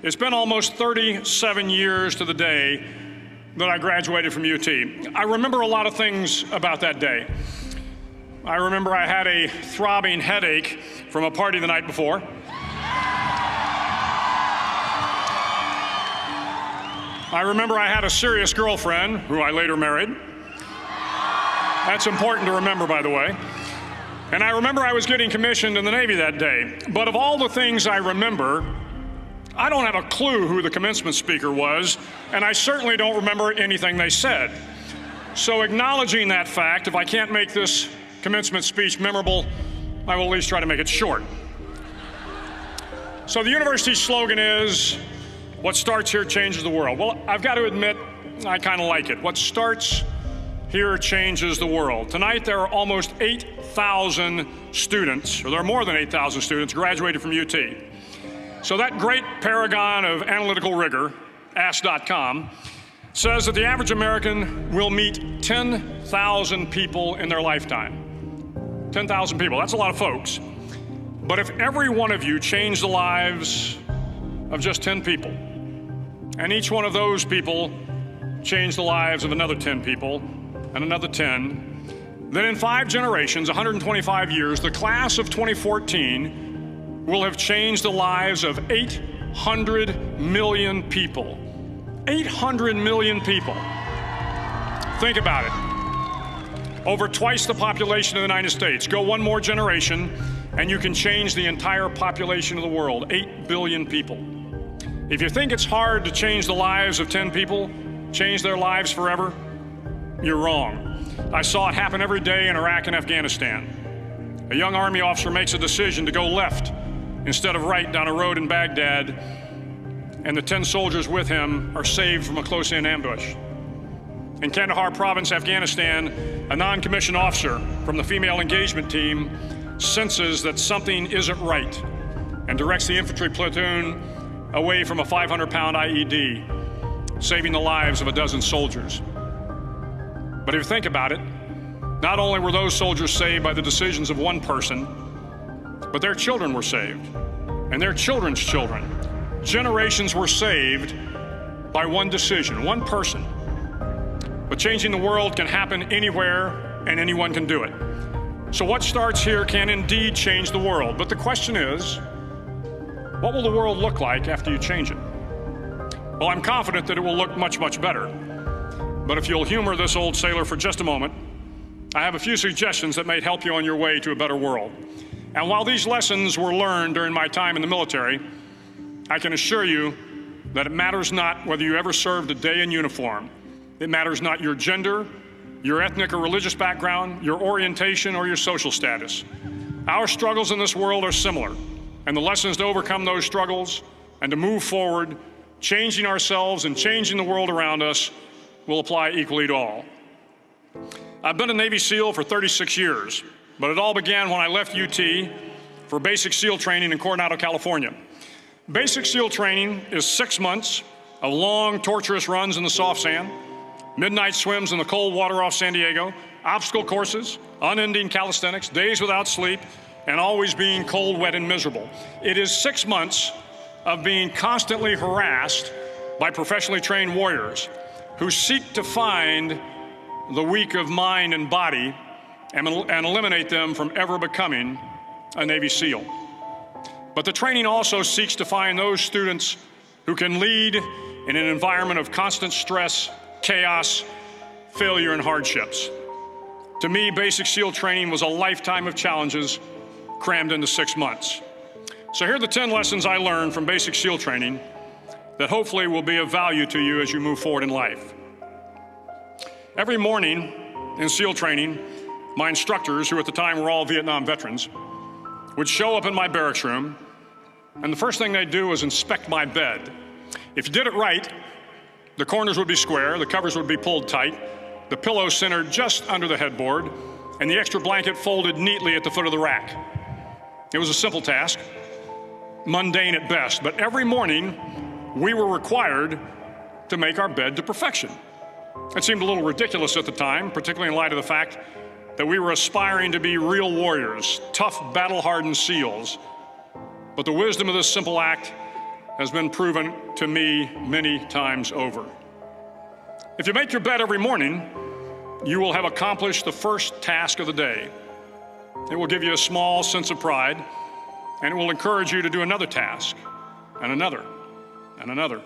It's been almost 37 years to the day that I graduated from UT. I remember a lot of things about that day. I remember I had a throbbing headache from a party the night before. I remember I had a serious girlfriend who I later married. That's important to remember, by the way. And I remember I was getting commissioned in the Navy that day. But of all the things I remember, I don't have a clue who the commencement speaker was, and I certainly don't remember anything they said. So acknowledging that fact, if I can't make this commencement speech memorable, I will at least try to make it short. So the university's slogan is, "What starts here changes the world." Well, I've got to admit, I kind of like it. What starts here changes the world. Tonight, there are almost 8,000 students, or there are more than 8,000 students graduated from UT. So that great paragon of analytical rigor, Ask.com, says that the average American will meet 10,000 people in their lifetime. 10,000 people, that's a lot of folks. But if every one of you changed the lives of just 10 people, and each one of those people changed the lives of another 10 people, and another 10, then in 5 generations, 125 years, the class of 2014 will have changed the lives of 800 million people. 800 million people. Think about it. Over twice the population of the United States. Go one more generation, and you can change the entire population of the world, 8 billion people. If you think it's hard to change the lives of 10 people, change their lives forever, you're wrong. I saw it happen every day in Iraq and Afghanistan. A young Army officer makes a decision to go left instead of right down a road in Baghdad, and the 10 soldiers with him are saved from a close-in ambush. In Kandahar province, Afghanistan, a non-commissioned officer from the female engagement team senses that something isn't right and directs the infantry platoon away from a 500-pound IED, saving the lives of a dozen soldiers. But if you think about it, not only were those soldiers saved by the decisions of one person, but their children were saved, and their children's children. Generations were saved by one decision, one person. But changing the world can happen anywhere, and anyone can do it. So what starts here can indeed change the world. But the question is, what will the world look like after you change it? Well, I'm confident that it will look much, much better. But if you'll humor this old sailor for just a moment, I have a few suggestions that may help you on your way to a better world. And while these lessons were learned during my time in the military, I can assure you that it matters not whether you ever served a day in uniform. It matters not your gender, your ethnic or religious background, your orientation, or your social status. Our struggles in this world are similar, and the lessons to overcome those struggles and to move forward, changing ourselves and changing the world around us, will apply equally to all. I've been a Navy SEAL for 36 years, but it all began when I left UT for basic SEAL training in Coronado, California. Basic SEAL training is 6 months of long, torturous runs in the soft sand, midnight swims in the cold water off San Diego, obstacle courses, unending calisthenics, days without sleep, and always being cold, wet, and miserable. It is 6 months of being constantly harassed by professionally trained warriors who seek to find the weak of mind and body and eliminate them from ever becoming a Navy SEAL. But the training also seeks to find those students who can lead in an environment of constant stress, chaos, failure, and hardships. To me, basic SEAL training was a lifetime of challenges crammed into 6 months. So here are the 10 lessons I learned from basic SEAL training that hopefully will be of value to you as you move forward in life. Every morning in SEAL training, my instructors, who at the time were all Vietnam veterans, would show up in my barracks room, and the first thing they'd do was inspect my bed. If you did it right, the corners would be square, the covers would be pulled tight, the pillow centered just under the headboard, and the extra blanket folded neatly at the foot of the rack. It was a simple task, mundane at best, but every morning we were required to make our bed to perfection. It seemed a little ridiculous at the time, particularly in light of the fact that we were aspiring to be real warriors, tough, battle-hardened SEALs. But the wisdom of this simple act has been proven to me many times over. If you make your bed every morning, you will have accomplished the first task of the day. It will give you a small sense of pride, and it will encourage you to do another task, and another, and another.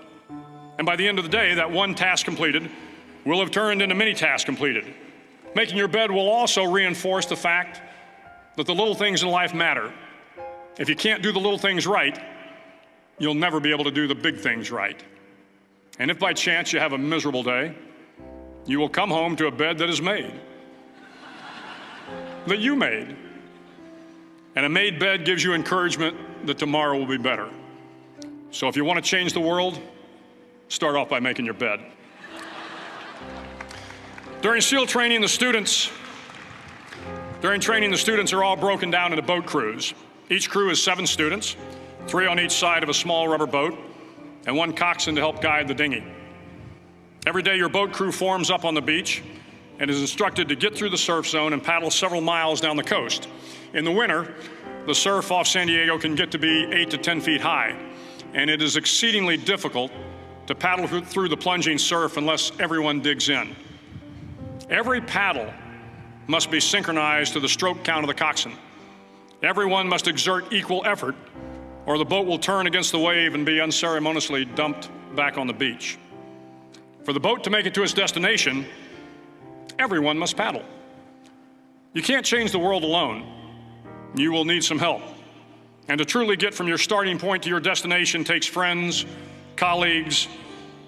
And by the end of the day, that one task completed will have turned into many tasks completed. Making your bed will also reinforce the fact that the little things in life matter. If you can't do the little things right, you'll never be able to do the big things right. And if by chance you have a miserable day, you will come home to a bed that is made, that you made. And a made bed gives you encouragement that tomorrow will be better. So if you want to change the world, start off by making your bed. During SEAL training, the students are all broken down into boat crews. Each crew is 7 students, 3 on each side of a small rubber boat, and 1 coxswain to help guide the dinghy. Every day, your boat crew forms up on the beach and is instructed to get through the surf zone and paddle several miles down the coast. In the winter, the surf off San Diego can get to be 8 to 10 feet high, and it is exceedingly difficult to paddle through the plunging surf unless everyone digs in. Every paddle must be synchronized to the stroke count of the coxswain. Everyone must exert equal effort, or the boat will turn against the wave and be unceremoniously dumped back on the beach. For the boat to make it to its destination, everyone must paddle. You can't change the world alone. You will need some help. And to truly get from your starting point to your destination takes friends, colleagues,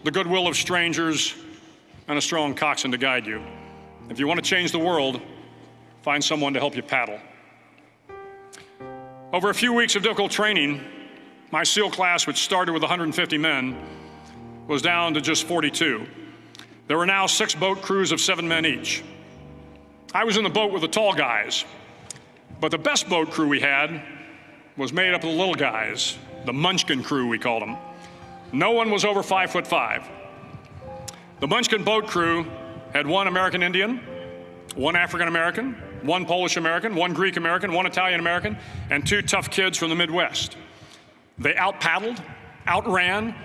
the goodwill of strangers, and a strong coxswain to guide you. If you want to change the world, find someone to help you paddle. Over a few weeks of difficult training, my SEAL class, which started with 150 men, was down to just 42. There were now 6 boat crews of 7 men each. I was in the boat with the tall guys, but the best boat crew we had was made up of the little guys, the Munchkin crew, we called them. No one was over 5'5". The Munchkin boat crew had 1 American Indian, 1 African American, 1 Polish American, 1 Greek American, 1 Italian American, and 2 tough kids from the Midwest. They out-paddled, outran,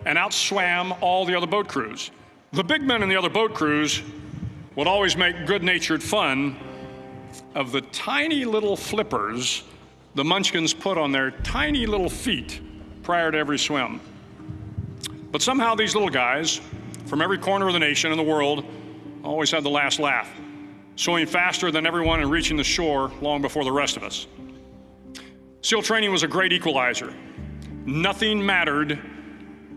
and outswam all the other boat crews. The big men in the other boat crews would always make good-natured fun of the tiny little flippers the Munchkins put on their tiny little feet prior to every swim. But somehow these little guys from every corner of the nation and the world always had the last laugh, swimming faster than everyone and reaching the shore long before the rest of us. SEAL training was a great equalizer. Nothing mattered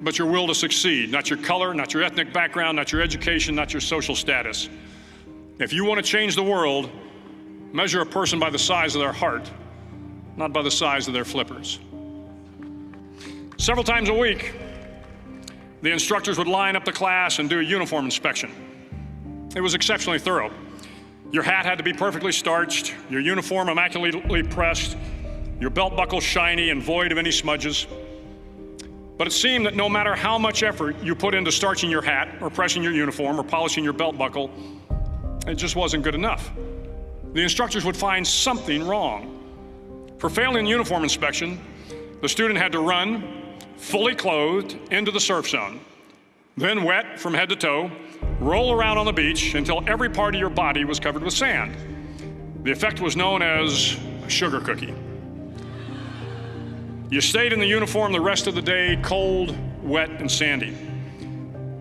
but your will to succeed, not your color, not your ethnic background, not your education, not your social status. If you want to change the world, measure a person by the size of their heart, not by the size of their flippers. Several times a week, the instructors would line up the class and do a uniform inspection. It was exceptionally thorough. Your hat had to be perfectly starched, your uniform immaculately pressed, your belt buckle shiny and void of any smudges. But it seemed that no matter how much effort you put into starching your hat or pressing your uniform or polishing your belt buckle, it just wasn't good enough. The instructors would find something wrong. For failing the uniform inspection, the student had to run, fully clothed, into the surf zone, then wet from head to toe, roll around on the beach until every part of your body was covered with sand. The effect was known as a sugar cookie. You stayed in the uniform the rest of the day, cold, wet, and sandy.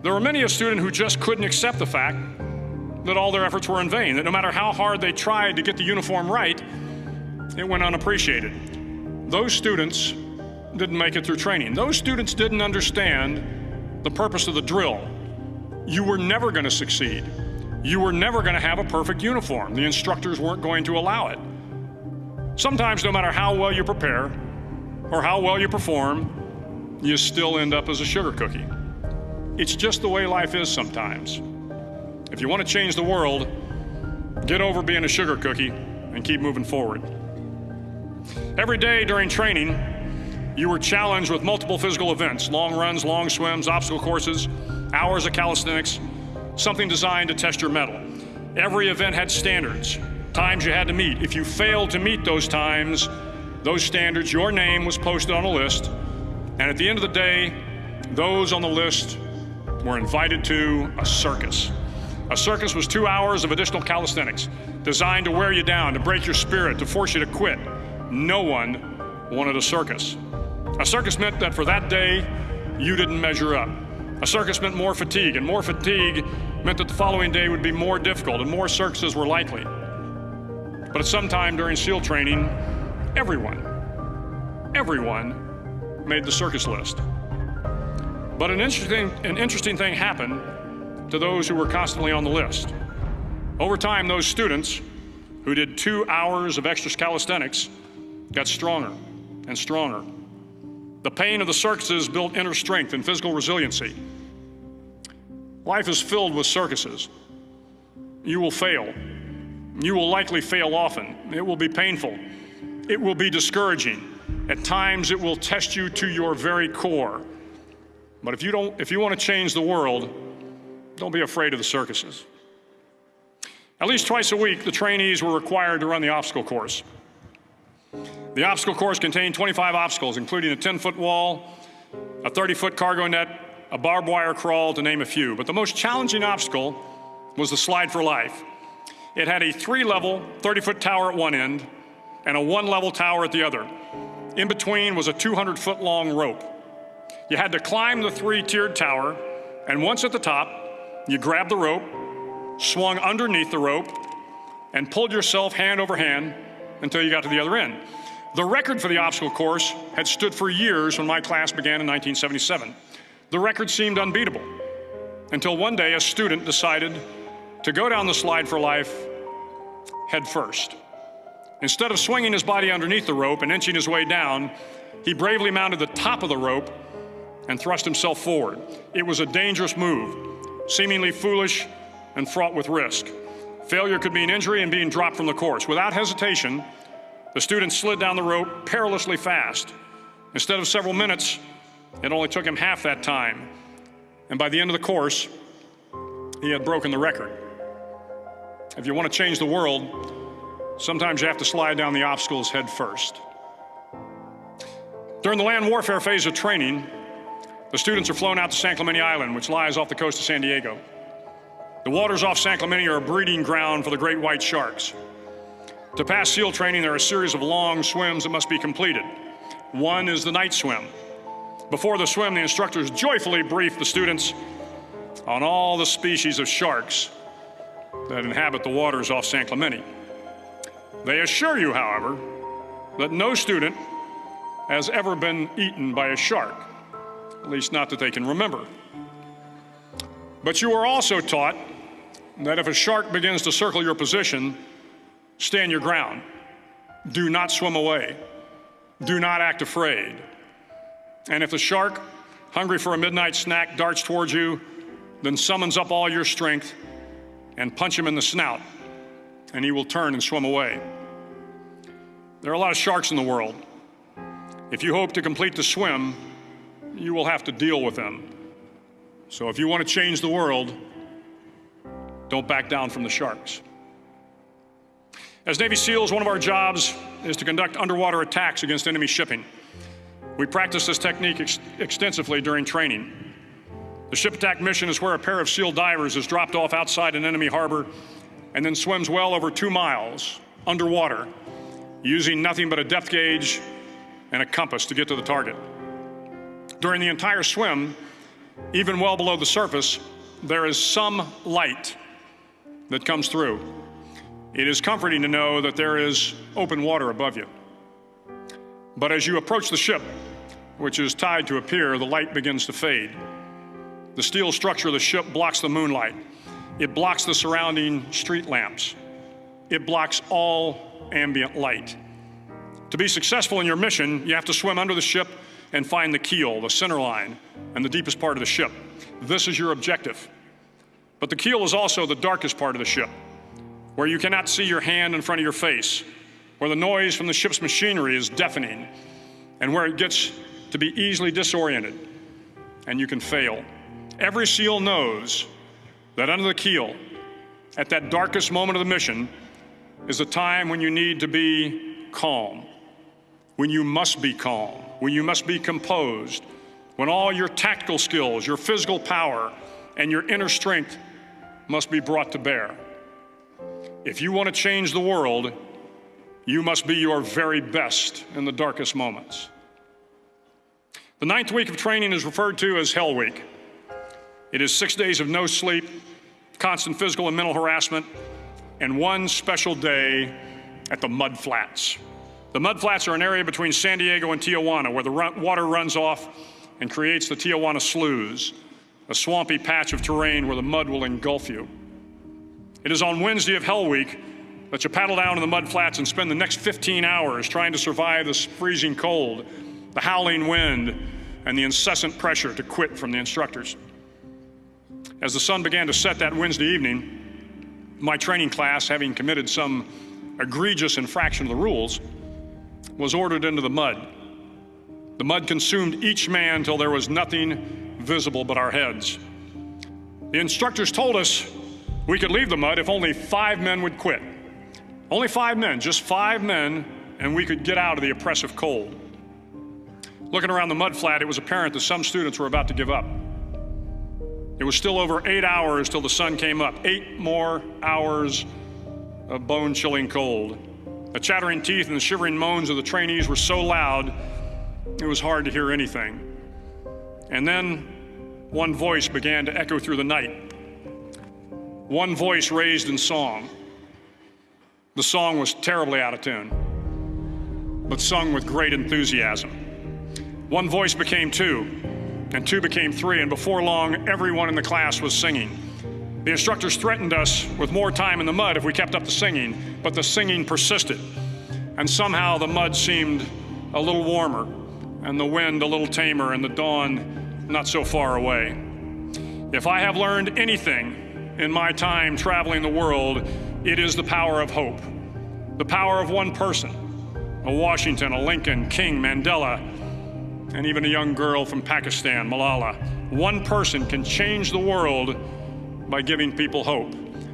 There were many a student who just couldn't accept the fact that all their efforts were in vain, that no matter how hard they tried to get the uniform right, it went unappreciated. Those students didn't make it through training. Those students didn't understand the purpose of the drill. You were never going to succeed. You were never going to have a perfect uniform. The instructors weren't going to allow it. Sometimes, no matter how well you prepare or how well you perform, you still end up as a sugar cookie. It's just the way life is sometimes. If you want to change the world, get over being a sugar cookie and keep moving forward. Every day during training, you were challenged with multiple physical events, long runs, long swims, obstacle courses, hours of calisthenics, something designed to test your mettle. Every event had standards, times you had to meet. If you failed to meet those times, those standards, your name was posted on a list, And at the end of the day, those on the list were invited to a circus. A circus was 2 hours of additional calisthenics designed to wear you down, to break your spirit, to force you to quit. No one wanted a circus. A circus meant that for that day, you didn't measure up. A circus meant more fatigue, and more fatigue meant that the following day would be more difficult and more circuses were likely. But at some time during SEAL training, everyone made the circus list. But an interesting thing happened to those who were constantly on the list. Over time, those students who did 2 hours of extra calisthenics got stronger and stronger. The pain of the circuses built inner strength and physical resiliency. Life is filled with circuses. You will fail. You will likely fail often. It will be painful. It will be discouraging. At times, it will test you to your very core. But if you want to change the world, don't be afraid of the circuses. At least twice a week, the trainees were required to run the obstacle course. The obstacle course contained 25 obstacles, including a 10-foot wall, a 30-foot cargo net, a barbed wire crawl, to name a few. But the most challenging obstacle was the slide for life. It had a 3-level, 30-foot tower at one end and a 1-level tower at the other. In between was a 200-foot-long rope. You had to climb the 3-tiered tower, and once at the top, you grabbed the rope, swung underneath the rope, and pulled yourself hand over hand until you got to the other end. The record for the obstacle course had stood for years when my class began in 1977. The record seemed unbeatable until one day a student decided to go down the slide for life head first. Instead of swinging his body underneath the rope and inching his way down, he bravely mounted the top of the rope and thrust himself forward. It was a dangerous move, seemingly foolish and fraught with risk. Failure could mean injury and being dropped from the course. Without hesitation, the student slid down the rope perilously fast. Instead of several minutes, it only took him half that time. And by the end of the course, he had broken the record. If you want to change the world, sometimes you have to slide down the obstacles head first. During the land warfare phase of training, the students are flown out to San Clemente Island, which lies off the coast of San Diego. The waters off San Clemente are a breeding ground for the great white sharks. To pass SEAL training, there are a series of long swims that must be completed. One is the night swim. Before the swim, the instructors joyfully brief the students on all the species of sharks that inhabit the waters off San Clemente. They assure you, however, that no student has ever been eaten by a shark, at least not that they can remember. But you are also taught that if a shark begins to circle your position, stand your ground. Do not swim away. Do not act afraid. And if the shark, hungry for a midnight snack, darts towards you, then summons up all your strength and punch him in the snout, and he will turn and swim away. There are a lot of sharks in the world. If you hope to complete the swim, you will have to deal with them. So if you want to change the world, don't back down from the sharks. As Navy SEALs, one of our jobs is to conduct underwater attacks against enemy shipping. We practice this technique extensively during training. The ship attack mission is where a pair of SEAL divers is dropped off outside an enemy harbor and then swims well over 2 miles underwater, using nothing but a depth gauge and a compass to get to the target. During the entire swim, even well below the surface, there is some light that comes through. It is comforting to know that there is open water above you. But as you approach the ship, which is tied to a pier, the light begins to fade. The steel structure of the ship blocks the moonlight. It blocks the surrounding street lamps. It blocks all ambient light. To be successful in your mission, you have to swim under the ship and find the keel, the center line, and the deepest part of the ship. This is your objective. But the keel is also the darkest part of the ship, where you cannot see your hand in front of your face, where the noise from the ship's machinery is deafening, and where it gets to be easily disoriented, and you can fail. Every SEAL knows that under the keel, at that darkest moment of the mission, is a time when you need to be calm, when you must be calm. when you must be composed, when all your tactical skills, your physical power, and your inner strength must be brought to bear. If you want to change the world, you must be your very best in the darkest moments. The 9th week of training is referred to as Hell Week. It is 6 days of no sleep, constant physical and mental harassment, and one special day at the Mud Flats. The Mud Flats are an area between San Diego and Tijuana where the water runs off and creates the Tijuana Sloughs, a swampy patch of terrain where the mud will engulf you. It is on Wednesday of Hell Week that you paddle down to the Mud Flats and spend the next 15 hours trying to survive the freezing cold, the howling wind, and the incessant pressure to quit from the instructors. As the sun began to set that Wednesday evening, my training class, having committed some egregious infraction of the rules, was ordered into the mud. The mud consumed each man till there was nothing visible but our heads. The instructors told us we could leave the mud if only 5 men would quit. Only 5 men, just 5 men, and we could get out of the oppressive cold. Looking around the mud flat, it was apparent that some students were about to give up. It was still over 8 hours till the sun came up. 8 more hours of bone-chilling cold. The chattering teeth and the shivering moans of the trainees were so loud, it was hard to hear anything. And then one voice began to echo through the night. One voice raised in song. The song was terribly out of tune, but sung with great enthusiasm. One voice became 2, and 2 became 3, and before long, everyone in the class was singing. The instructors threatened us with more time in the mud if we kept up the singing, but the singing persisted. And somehow the mud seemed a little warmer, and the wind a little tamer, and the dawn not so far away. If I have learned anything in my time traveling the world, it is the power of hope. The power of one person, a Washington, a Lincoln, King, Mandela, and even a young girl from Pakistan, Malala. One person can change the world by giving people hope.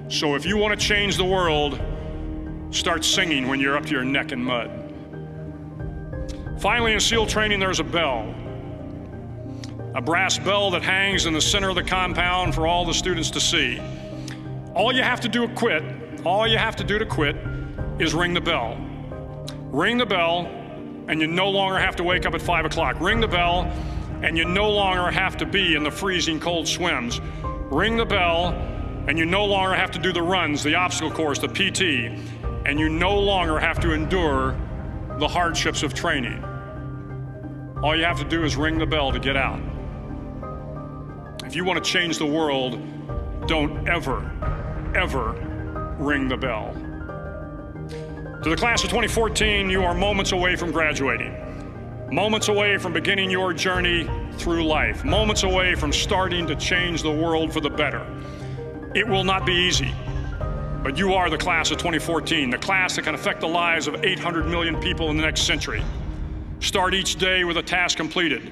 So if you want to change the world, start singing when you're up to your neck in mud. Finally, in SEAL training, there's a bell. A brass bell that hangs in the center of the compound for all the students to see. All you have to do to quit is ring the bell. Ring the bell, and you no longer have to wake up at 5 o'clock. Ring the bell, and you no longer have to be in the freezing cold swims. Ring the bell, and you no longer have to do the runs, the obstacle course, the PT, and you no longer have to endure the hardships of training. All you have to do is ring the bell to get out. If you want to change the world, don't ever, ever ring the bell. To the class of 2014, you are moments away from graduating, moments away from beginning your journey through life, moments away from starting to change the world for the better. It will not be easy, but you are the class of 2014, the class that can affect the lives of 800 million people in the next century. Start each day with a task completed.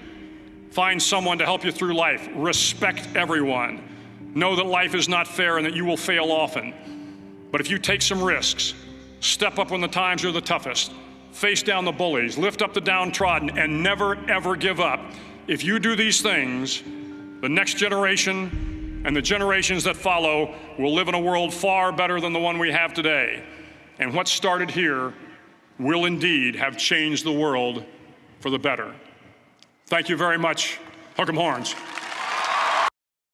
Find someone to help you through life. Respect everyone. Know that life is not fair and that you will fail often. But if you take some risks, step up when the times are the toughest, face down the bullies, lift up the downtrodden, and never, ever give up. If you do these things, the next generation and the generations that follow will live in a world far better than the one we have today. And what started here will indeed have changed the world for the better. Thank you very much. Hook 'em horns.